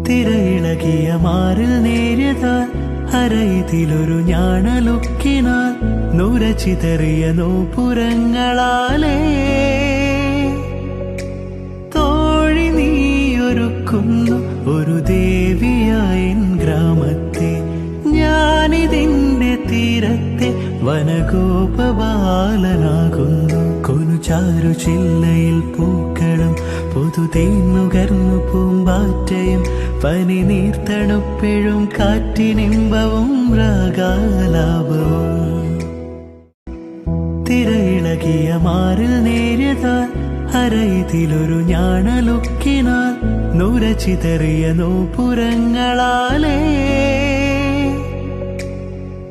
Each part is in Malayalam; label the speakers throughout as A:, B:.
A: തിരയിളകിയ മാറിൽ നേരിയതാൽ അരയിതിലൊരു ഞാണലുക്കിനാൽ നുരച്ചിതറിയ നോപുരങ്ങളാലേ തോഴി നീയൊരുക്കുന്നു ഒരു ദേവിയായൻ ഗ്രാമത്തെ ഞാനിതിന്റെ തീരത്തെ വനഗോപബാലനാകുന്നു കൊനുചാരു ചില്ലയിൽ പൂക്കളും പുതുതേന്നുകർന്നു പൂമ്പാറ്റയും പനി നീർത്തണുപ്പെഴും കാറ്റിനിമ്പവും രാഗാലാപവും തിരയിളകിയ മാറിൽ നേരിയതാൽ അരയിതിലൊരു ഞാണലുക്കിനാൽ നുരച്ചിതറിയ നോപുരങ്ങളാലേ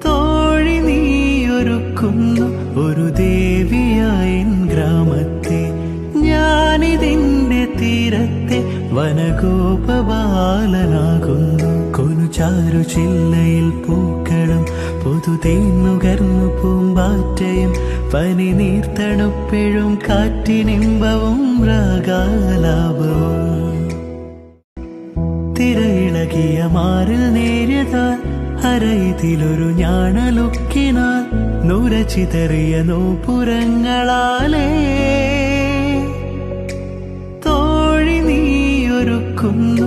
A: തോഴി നീയൊരുക്കുന്നു ഒരു ദേവിയായൻ ഗ്രാമത്തെ ഞാനിതിന്റെ തീരത്തെ വനഗോപബാലനാകുന്നു കൊനുചാരു ചില്ലയിൽ പൂക്കളും പുതുതേന്നുകർന്നു പൂമ്പാറ്റയും പനി നീർത്തണുപ്പെഴും കാറ്റിനിമ്പവും രാഗാലാപവും തിരയിളകിയ മാറിൽ നേരിയതാൽ അരയിതിലൊരു ഞാണലുക്കിനാൽ നുരച്ചിതറിയ നോപുരങ്ങളാലേ തോഴി നീയൊരുക്കുന്നു